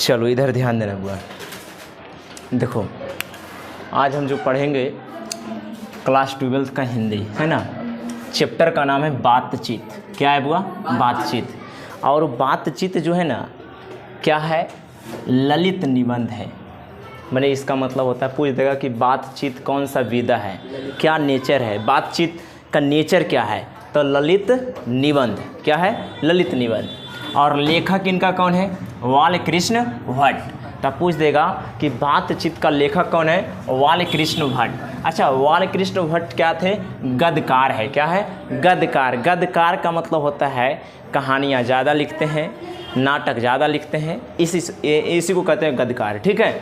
चलो इधर ध्यान देना बुआ। देखो आज हम जो पढ़ेंगे क्लास 12th का हिंदी है ना, चैप्टर का नाम है बातचीत। क्या है बुआ? बातचीत। और बातचीत जो है ना क्या है? ललित निबंध है। मैंने इसका मतलब होता है, पूछ देगा कि बातचीत कौन सा विधा है, क्या नेचर है, बातचीत का नेचर क्या है, तो ललित निबंध। क्या है? ललित निबंध। और लेखक इनका कौन है? बालकृष्ण भट्ट। तब पूछ देगा कि बातचीत का लेखक कौन है? बालकृष्ण भट्ट। अच्छा, बालकृष्ण भट्ट क्या थे? गद्यकार है। क्या है? गद्यकार। गद्यकार का मतलब होता है कहानियाँ ज़्यादा लिखते हैं, नाटक ज़्यादा लिखते हैं, इसी को कहते हैं गद्यकार। ठीक है।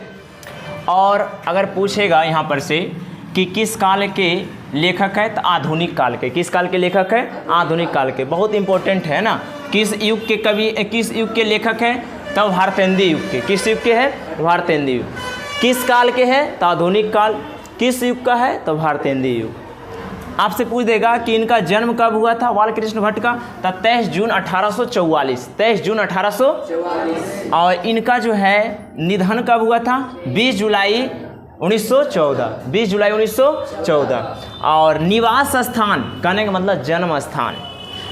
और अगर पूछेगा यहाँ पर से कि किस काल के लेखक है, तो आधुनिक काल के। किस काल के लेखक है? आधुनिक काल के। बहुत इंपॉर्टेंट है ना। किस युग के कवि, किस युग के लेखक हैं? तब भारतेंदु युग के। किस युग के है? भारतेंदु युग। किस काल के है? तो आधुनिक काल। किस युग का है? तो भारतेंदु युग। आपसे पूछ देगा कि इनका जन्म कब हुआ था बालकृष्ण भट्ट का, तो 23 जून 1844। 23 जून 1844। और इनका जो है निधन कब हुआ था? 20 जुलाई 1914। 20 जुलाई 1914। और निवास स्थान कहने का मतलब जन्म स्थान।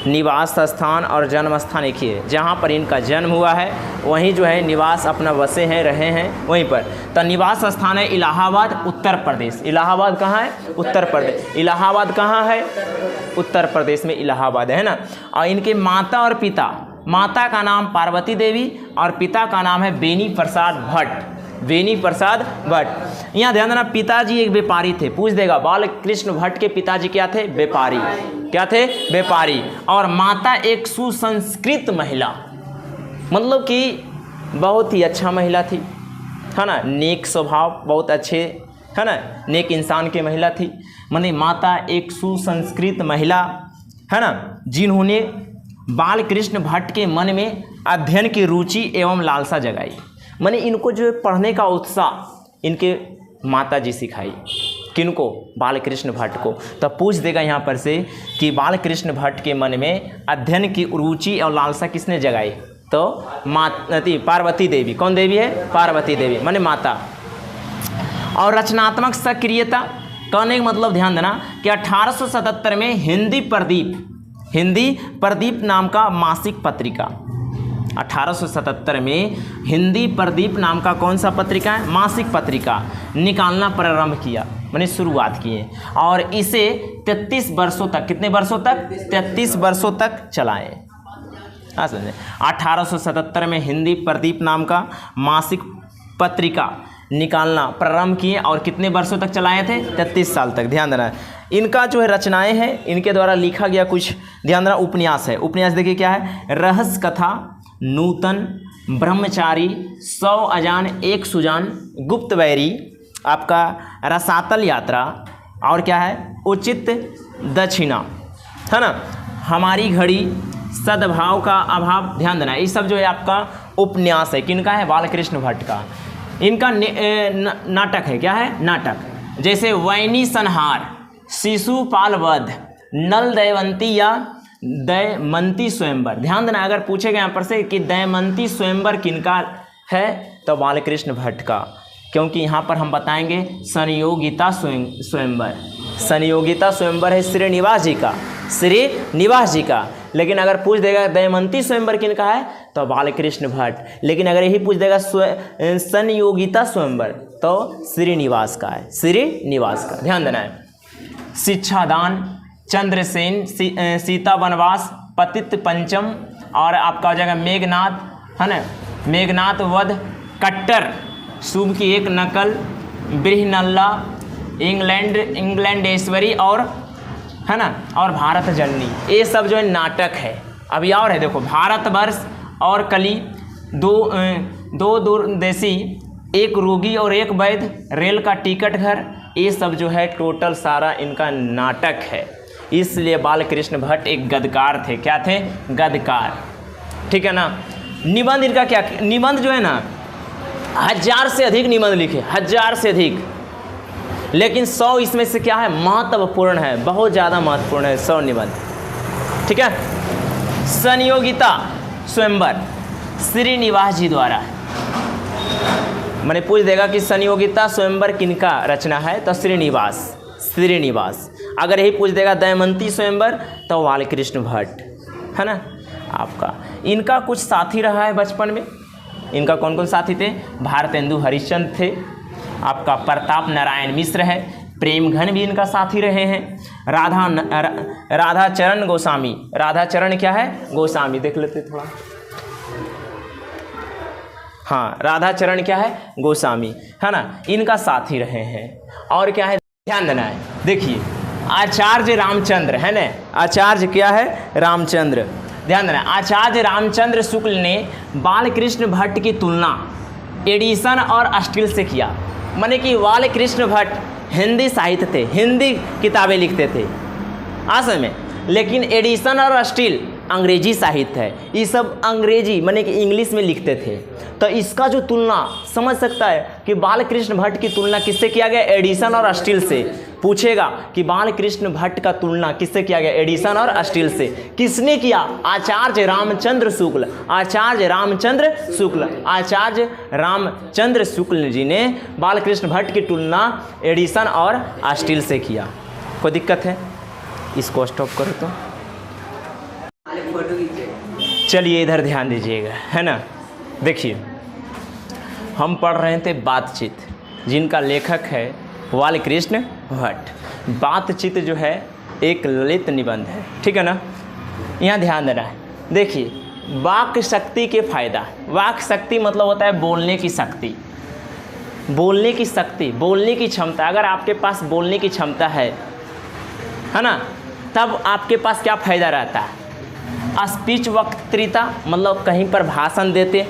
निवास स्थान और जन्म स्थान एक ही है। जहाँ पर इनका जन्म हुआ है वहीं जो है निवास अपना बसे हैं, रहे हैं वहीं पर। तो निवास स्थान है इलाहाबाद, उत्तर प्रदेश। इलाहाबाद कहाँ है? उत्तर प्रदेश। इलाहाबाद कहाँ है? उत्तर प्रदेश में इलाहाबाद है ना। और इनके माता और पिता, माता का नाम पार्वती देवी और पिता का नाम है बेनी प्रसाद भट्ट। बेनी प्रसाद भट्ट। यहाँ ध्यान देना, पिताजी एक व्यापारी थे। पूछ देगा बालकृष्ण भट्ट के पिताजी क्या थे? व्यापारी। क्या थे? व्यापारी। और माता एक सुसंस्कृत महिला, मतलब कि बहुत ही अच्छा महिला थी, है ना। नेक स्वभाव, बहुत अच्छे, है ना, नेक इंसान की महिला थी। माने माता एक सुसंस्कृत महिला, है ना, जिन्होंने बालकृष्ण भट्ट के मन में अध्ययन की रुचि एवं लालसा जगाई। माने इनको जो पढ़ने का उत्साह इनके माता जी सिखाई। किनको? बालकृष्ण भट्ट को। तब पूछ देगा यहाँ पर से कि बालकृष्ण भट्ट के मन में अध्ययन की रुचि और लालसा किसने जगाई? तो पार्वती देवी। कौन देवी है? पार्वती देवी, माने माता। और रचनात्मक सक्रियता कहने का मतलब ध्यान देना कि 1877 में हिंदी प्रदीप नाम का मासिक पत्रिका, 1877 में हिंदी प्रदीप नाम का कौन सा पत्रिका है? मासिक पत्रिका निकालना प्रारंभ किया, मैंने शुरुआत किए। और इसे 33 वर्षों तक, कितने वर्षों तक? 33 वर्षों तक चलाए। हाँ समझे। 1877 में हिंदी प्रदीप नाम का मासिक पत्रिका निकालना प्रारंभ किए और कितने वर्षों तक चलाए थे? 33 साल तक। ध्यान देना, इनका जो है रचनाएं हैं, इनके द्वारा लिखा गया कुछ, ध्यान देना, उपन्यास है। उपन्यास देखिए क्या है? रहस्य कथा, नूतन, ब्रह्मचारी, 100 अजान एक सुजान, गुप्त बैरी, आपका रसातल यात्रा, और क्या है? उचित दक्षिणा, है ना, हमारी घड़ी, सद्भाव का अभाव। ध्यान देना, ये सब जो है आपका उपन्यास है। किनका है? बालकृष्ण भट्ट का। इनका नाटक है। क्या है? नाटक। जैसे वैनी संहार, शिशुपाल वध, नल दमयंती या दमयंती स्वयंवर। ध्यान देना, अगर पूछेगा यहाँ पर से कि दमयंती स्वयंवर किनका है, तो बालकृष्ण भट्ट का। क्योंकि यहाँ पर हम बताएंगे संयोगिता स्वयंवर। संयोगिता स्वयंवर है श्रीनिवास जी का, श्रीनिवास जी का। लेकिन अगर पूछ देगा दमयंती स्वयंवर किनका है, तो बालकृष्ण भट्ट। लेकिन अगर यही पूछ देगा संयोगिता स्वयंवर, तो श्रीनिवास का है, श्रीनिवास का। ध्यान देना है। शिक्षादान, चंद्रसेन, सीता वनवास, पतित पंचम, और आपका हो जाएगा मेघनाथ, है ना, मेघनाथ वध, कट्टर, शुभ की एक नकल, बृहनल्ला, इंग्लैंडेश्वरी, और है ना, और भारत जननी। ये सब जो है नाटक है। अभी और है, देखो, भारतवर्ष और कली, दो दूरदेशी, एक रोगी और एक वैद्य, रेल का टिकट घर, ये सब जो है टोटल सारा इनका नाटक है। इसलिए बालकृष्ण भट्ट एक गद्यकार थे। क्या थे? गद्यकार। ठीक है ना। निबंध इनका क्या? निबंध जो है ना 1000 से अधिक निबंध लिखे, 1000 से अधिक। लेकिन 100 इसमें से क्या है? महत्वपूर्ण है, बहुत ज़्यादा महत्वपूर्ण है 100 निबंध। ठीक है। संयोगिता स्वयंवर श्रीनिवास जी द्वारा, मैंने पूछ देगा कि संयोगिता स्वयंवर किनका रचना है, तो श्रीनिवास, श्रीनिवास। अगर यही पूछ देगा दमयंती स्वयंवर, तो बालकृष्ण भट्ट, है ना आपका। इनका कुछ साथी रहा है बचपन में। इनका कौन कौन साथी थे? भारतेंदु हरिश्चंद्र थे, आपका प्रताप नारायण मिश्र है, प्रेमघन भी इनका साथी रहे हैं, राधाचरण गोस्वामी। राधाचरण क्या है? गोस्वामी। देख लेते थोड़ा, हाँ राधाचरण क्या है? गोस्वामी, है ना, इनका साथी रहे हैं। और क्या है ध्यान देना है, देखिए आचार्य रामचंद्र, है ना, आचार्य क्या है? रामचंद्र। ध्यान देना, आचार्य रामचंद्र शुक्ल ने बालकृष्ण भट्ट की तुलना एडिसन और अस्टील से किया। माने कि बालकृष्ण भट्ट हिंदी साहित्य थे, हिंदी किताबें लिखते थे असल में, लेकिन एडिसन और अस्टील अंग्रेजी साहित्य है, ये सब अंग्रेजी माने कि इंग्लिश में लिखते थे। तो इसका जो तुलना समझ सकता है कि बालकृष्ण भट्ट की तुलना किससे किया गया? एडिसन और अस्टील से। पूछेगा कि बालकृष्ण भट्ट का तुलना किससे किया गया? एडिसन और अस्टील से। किसने किया? आचार्य रामचंद्र शुक्ल, आचार्य रामचंद्र शुक्ल, आचार्य रामचंद्र शुक्ल जी ने बालकृष्ण भट्ट की तुलना एडिसन और अस्टील से किया। कोई दिक्कत है? इसको स्टॉप करो तो चलिए इधर ध्यान दीजिएगा, है ना। देखिए हम पढ़ रहे थे बातचीत, जिनका लेखक है बालकृष्ण भट्ट। बातचीत जो है एक ललित निबंध है, ठीक है ना। यहाँ ध्यान देना है, देखिए वाक शक्ति के फायदा। वाक शक्ति मतलब होता है बोलने की शक्ति, बोलने की शक्ति, बोलने की क्षमता। अगर आपके पास बोलने की क्षमता है ना, तब आपके पास क्या फ़ायदा रहता है? स्पीच वक्तृता मतलब कहीं पर भाषण देते,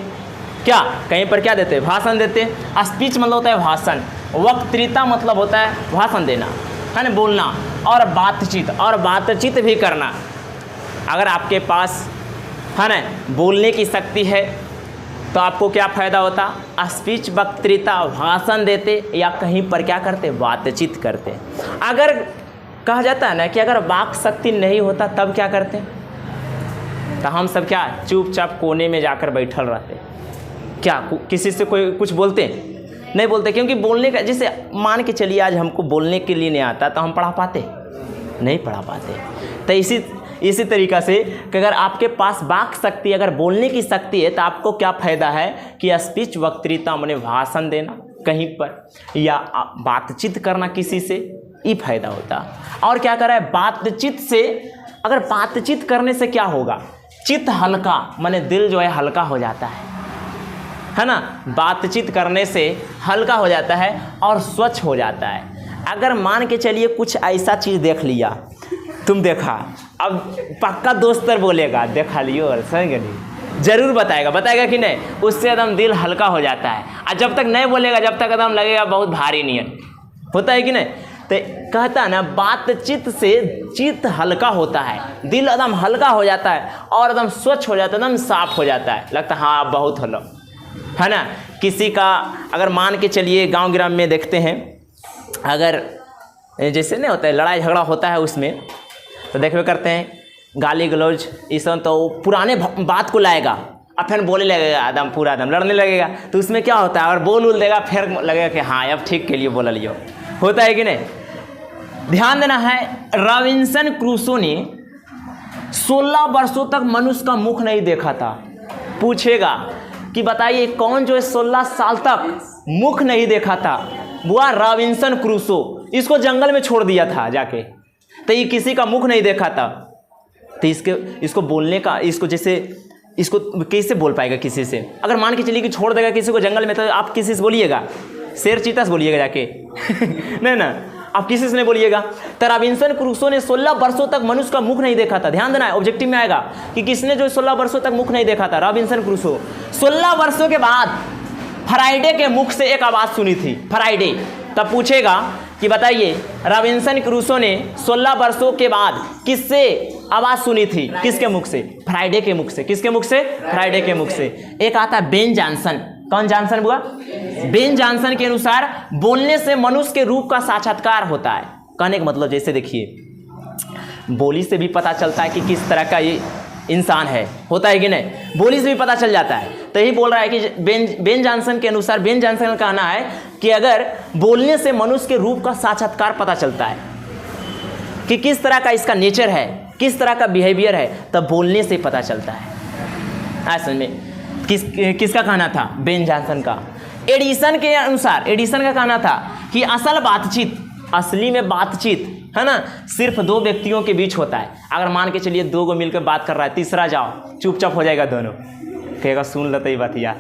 क्या कहीं पर क्या देते? भाषण देते। स्पीच मतलब होता है भाषण, वक्तृता मतलब होता है भाषण देना, है ना, बोलना। और बातचीत, और बातचीत भी करना। अगर आपके पास है ना बोलने की शक्ति है तो आपको क्या फ़ायदा होता? स्पीच वक्तृता, भाषण देते या कहीं पर क्या करते? बातचीत करते। अगर कहा जाता है ना कि अगर वाक शक्ति नहीं होता तब क्या करते? तो हम सब क्या चुपचाप कोने में जाकर बैठल रहते, क्या किसी से कोई कुछ बोलते? नहीं बोलते, क्योंकि बोलने का, जैसे मान के चलिए आज हमको बोलने के लिए नहीं आता तो हम पढ़ा पाते? नहीं पढ़ा पाते। तो इसी तरीक़ा से कि अगर आपके पास वाक शक्ति, अगर बोलने की शक्ति है तो आपको क्या फ़ायदा है कि स्पीच वक्तृता माने भाषण देना कहीं पर या बातचीत करना किसी से, ये फायदा होता। और क्या कर रहा है? बातचीत से, अगर बातचीत करने से क्या होगा? चित्त हल्का, माने दिल जो है हल्का हो जाता है ना। बातचीत करने से हल्का हो जाता है और स्वच्छ हो जाता है। अगर मान के चलिए कुछ ऐसा चीज़ देख लिया, तुम देखा, अब पक्का दोस्त बोलेगा देखा लियो और समझ नहीं, जरूर बताएगा कि नहीं, उससे एकदम दिल हल्का हो जाता है। और जब तक नहीं बोलेगा, जब तक एकदम लगेगा बहुत भारी नहीं है, होता है कि नहीं। तो कहता है ना बातचीत से चित्त हल्का होता है, दिल एकदम हल्का हो जाता है और एकदम स्वच्छ हो जाता है, एकदम साफ हो जाता है, लगता है हाँ बहुत हलो, है ना। किसी का अगर मान के चलिए गांव ग्राम में देखते हैं, अगर जैसे नहीं होता है लड़ाई झगड़ा होता है उसमें, तो देखते करते हैं गाली गलौज ये सब, तो पुराने बात को लाएगा और फिर बोलने लगेगा, एकदम पूरा एकदम लड़ने लगेगा। तो उसमें क्या होता है? अगर बोल देगा फिर लगेगा कि हाँ अब ठीक के लिए बोला लियो, होता है कि नहीं। ध्यान देना है, रॉबिन्सन क्रूसो ने 16 वर्षों तक मनुष्य का मुख नहीं देखा था। पूछेगा कि बताइए कौन जो 16 साल तक मुख नहीं देखा था? वो रॉबिन्सन क्रूसो। इसको जंगल में छोड़ दिया था जाके, तो ये किसी का मुख नहीं देखा था। तो इसको बोलने का, इसको जैसे इसको कैसे बोल पाएगा किसी से? अगर मान के चलिए कि छोड़ देगा किसी को जंगल में, तो आप किसी से बोलिएगा? शेर चीता से बोलिएगा जाके नहीं ना, आप किसी से नहीं बोलिएगा। तो रॉबिन्सन क्रूसो ने 16 वर्षों तक मनुष्य का मुख नहीं देखा था। ध्यान देना है, ऑब्जेक्टिव में आएगा कि किसने जो 16 वर्षों तक मुख नहीं देखा था? Robinson Crusoe. 16 वर्षों के बाद फ्राइडे के मुख से एक आवाज़ सुनी थी, फ्राइडे। तब पूछेगा कि बताइए रॉबिन्सन क्रूसो ने 16 वर्षों के बाद किससे आवाज़ सुनी थी? किसके मुख से? फ्राइडे के मुख से। किसके मुख से? फ्राइडे के मुख से। एक आता है बेन जॉनसन। कौन जॉनसन हुआ? बेन जॉनसन के अनुसार बोलने से मनुष्य के रूप का साक्षात्कार होता है। कहने का मतलब जैसे देखिए बोली से भी पता चलता है कि किस तरह का ये इंसान है, होता है कि नहीं, बोली से भी पता चल जाता है। तो यही बोल रहा है कि बेन जॉनसन के अनुसार, बेन जॉनसन का कहना है कि अगर बोलने से मनुष्य के रूप का साक्षात्कार पता चलता है कि किस तरह का इसका नेचर है, किस तरह का बिहेवियर है, तब बोलने से पता चलता है। ऐसे में किसका कहना था? बेन जॉनसन का। एडिसन के अनुसार, एडिसन का कहना था कि असल बातचीत, असली में बातचीत है ना, सिर्फ दो व्यक्तियों के बीच होता है। अगर मान के चलिए दो को मिलकर बात कर रहा है, तीसरा जाओ चुपचाप हो जाएगा, दोनों कहेगा सुन लेते ही बतिया,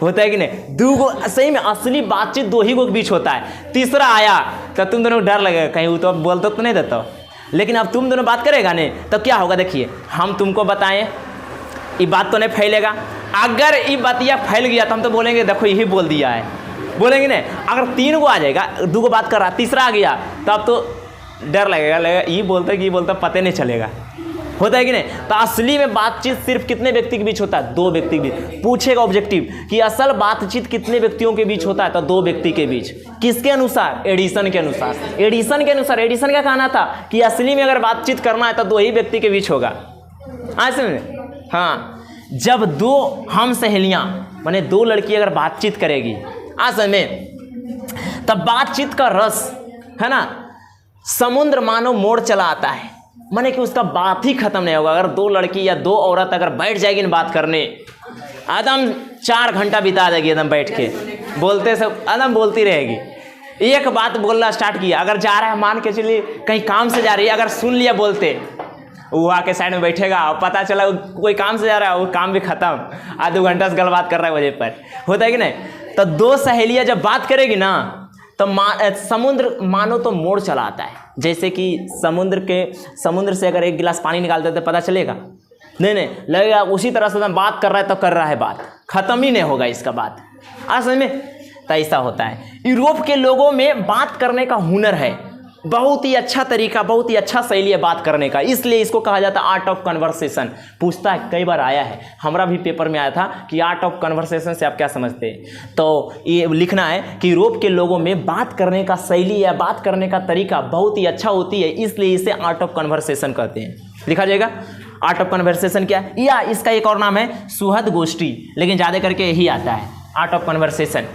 होता है कि नहीं। दो को सही में असली बातचीत दो ही को के बीच होता है, तीसरा आया तो तुम दोनों को डर लगेगा, कहीं वो तो बोलते तो नहीं देता। लेकिन अब तुम दोनों बात करेगा नहीं तो क्या होगा? देखिए हम तुमको बताएं, ये बात तो नहीं फैलेगा। अगर ये बतिया फैल गया तो हम तो बोलेंगे देखो यही बोल दिया है, बोलेंगे नहीं। अगर तीन को आ जाएगा, दो को बात कर रहा, तीसरा आ गया तो अब तो डर लगेगा ये बोलता कि ये बोलता, पता नहीं चलेगा, होता है कि नहीं। तो असली में बातचीत सिर्फ कितने व्यक्ति के बीच होता है? दो व्यक्ति के बीच। पूछेगा ऑब्जेक्टिव कि असल बातचीत कितने व्यक्तियों के बीच होता है? तो दो व्यक्ति के बीच। किसके अनुसार? एडिसन के अनुसार। एडिसन के अनुसार, एडिसन का कहना था कि असली में अगर बातचीत करना है तो दो ही व्यक्ति के बीच होगा। ऐसे में हाँ, जब दो हम सहेलियां माने दो लड़की अगर बातचीत करेगी ऐसे में, तब बातचीत का रस है ना, समुद्र मानो मोड़ चला आता है, माने कि उसका बात ही खत्म नहीं होगा। अगर दो लड़की या दो औरत अगर बैठ जाएगी ना बात करने, एकदम 4 घंटा बिता देगी एकदम बैठ के, बोलते सब एकदम बोलती रहेगी। एक बात बोलना स्टार्ट किया, अगर जा रहा है मान के चलिए कहीं काम से जा रही है, अगर सुन लिया बोलते, वो आके साइड में बैठेगा और पता चला कोई काम से जा रहा है, वो काम भी खत्म, आधे घंटा से गलबात कर रहा है वजह पर, होता है कि नहीं। तो दो सहेलियां जब बात करेगी ना तो समुद्र मानो तो मोड़ चला आता है। जैसे कि समुद्र से अगर एक गिलास पानी निकालते तो पता चलेगा नहीं, लगेगा उसी तरह से बात कर रहा है तो कर रहा है, बात खत्म ही नहीं होगा इसका बात। समझ में? तो ऐसा होता है। यूरोप के लोगों में बात करने का हुनर है, बहुत ही अच्छा तरीका, बहुत ही अच्छा शैली है बात करने का, इसलिए इसको कहा जाता है आर्ट ऑफ कन्वर्सेशन। पूछता है, कई बार आया है, हमारा भी पेपर में आया था कि आर्ट ऑफ कन्वर्सेशन से आप क्या समझते हैं। तो ये लिखना है कि यूरोप के लोगों में बात करने का शैली या बात करने का तरीका बहुत ही अच्छा होती है, इसलिए इसे आर्ट ऑफ कन्वर्सेशन कहते हैं। लिखा जाएगा आर्ट ऑफ कन्वर्सेशन क्या है, या इसका एक और नाम है सुहद गोष्ठी, लेकिन ज़्यादा करके यही आता है आर्ट ऑफ कन्वर्सेशन।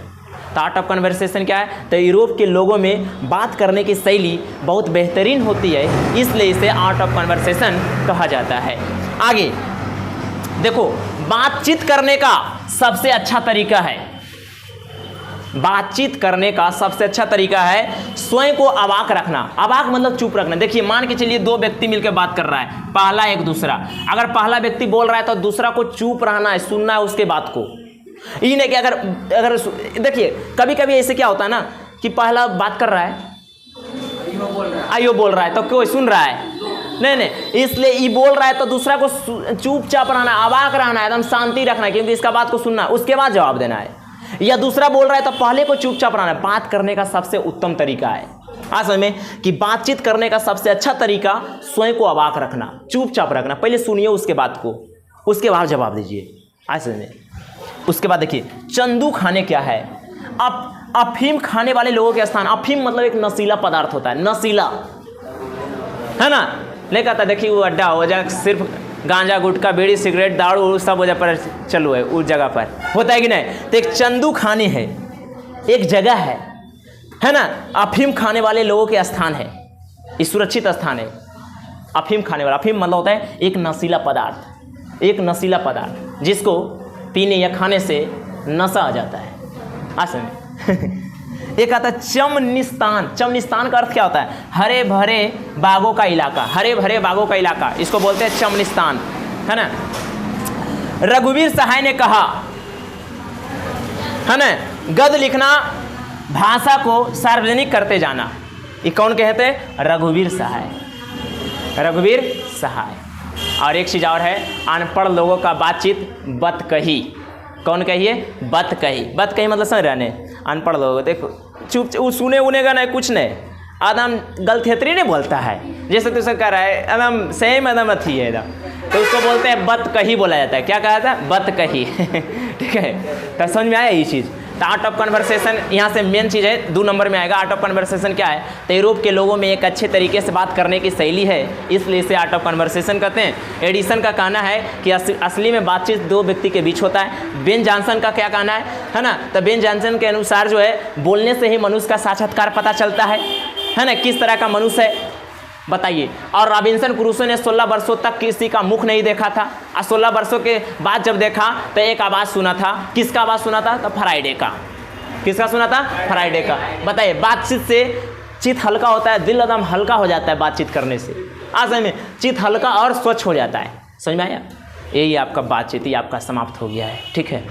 तो आर्ट ऑफ कन्वर्सेशन क्या है? तो यूरोप के लोगों में बात करने की शैली बहुत बेहतरीन होती है, इसलिए इसे आर्ट ऑफ कन्वर्सेशन कहा जाता है। आगे देखो, बातचीत करने का सबसे अच्छा तरीका है, बातचीत करने का सबसे अच्छा तरीका है स्वयं को अवाक रखना। अवाक मतलब चुप रखना। देखिए मान के चलिए दो व्यक्ति मिलकर बात कर रहा है, पहला एक दूसरा, अगर पहला व्यक्ति बोल रहा है तो दूसरा को चुप रहना है, सुनना है उसके बात को। ये नहीं कि अगर देखिए कभी कभी ऐसे क्या होता है ना कि पहला बात कर रहा है, आइयो बोल रहा है तो कोई सुन रहा है नहीं, इसलिए ये बोल रहा है तो दूसरा को चुपचाप रहना, अवाक रहना है, एकदम शांति रखना है, क्योंकि इसका बात को सुनना है, उसके बाद जवाब देना है। या दूसरा बोल रहा है तो पहले को चुपचाप रहना है। बात करने का सबसे उत्तम तरीका है, असल में कि बातचीत करने का सबसे अच्छा तरीका स्वयं को अवाक रखना, चुपचाप रखना। पहले सुनिए उसके बात को, उसके बाद जवाब दीजिए। असल में उसके बाद देखिए चंदू खाने क्या है, अफीम खाने वाले लोगों के स्थान। अफीम मतलब एक नशीला पदार्थ होता है, नशीला है ना, नहीं कहता देखिए वो अड्डा हो जाए, सिर्फ गांजा गुटखा बीड़ी सिगरेट दारू सब वजह पर चलो है, उस जगह पर होता है कि नहीं। तो एक चंदू खाने है, एक जगह है ना, अफीम खाने वाले लोगों के स्थान है, ये सुरक्षित स्थान है। अफीम खाने वाला, अफीम मतलब होता है एक नशीला पदार्थ, एक नशीला पदार्थ जिसको पीने या खाने से नशा आ जाता है। असल में एक आता है चमनिस्तान। चमनिस्तान का अर्थ क्या होता है? हरे भरे बागों का इलाका, हरे भरे बागों का इलाका, इसको बोलते हैं चमनिस्तान, है ना। रघुवीर सहाय ने कहा है ना, गद्य लिखना भाषा को सार्वजनिक करते जाना। ये कौन कहते हैं? रघुवीर सहाय, रघुवीर सहाय। और एक चीज़ और है, अनपढ़ लोगों का बातचीत बत कही। कौन कहिए? बत कही। बत कही मतलब समझ रहे, अनपढ़ लोग देखो चुप सुने उने का नहीं, कुछ नहीं, आदम गलथेतरी नहीं बोलता है, जैसे तू सब कह रहा है एकदम सेम एकदम अथी है एकदम, तो उसको बोलते हैं बत कही बोला जाता है। क्या कहा था? बत कही ठीक है, तो समझ में आया ये चीज़। तो आर्ट ऑफ कन्वर्सेशन यहाँ से मेन चीज़ है, 2 नंबर में आएगा। आर्ट ऑफ कन्वर्सेशन क्या है? तो यूरोप के लोगों में एक अच्छे तरीके से बात करने की शैली है, इसलिए इसे आर्ट ऑफ कन्वर्सेशन कहते हैं। एडिसन का कहना है कि असली में बातचीत 2 व्यक्ति के बीच होता है। बेन जॉनसन का क्या कहना है ना? तो बेन जॉनसन के अनुसार जो है बोलने से ही मनुष्य का साक्षात्कार पता चलता है ना, किस तरह का मनुष्य है बताइए। और रॉबिन्सन क्रूसो ने 16 वर्षों तक किसी का मुख नहीं देखा था, और 16 वर्षों के बाद जब देखा तो एक आवाज़ सुना था। किसका आवाज़ सुना था? तो फ्राइडे का। किसका सुना था? फ्राइडे का। बताइए, बातचीत से चित्त हल्का होता है, दिल एकदम हल्का हो जाता है बातचीत करने से। आज में चित्त हल्का और स्वच्छ हो जाता है। समझ में आया? यही आपका बातचीत ही आपका समाप्त हो गया है। ठीक है।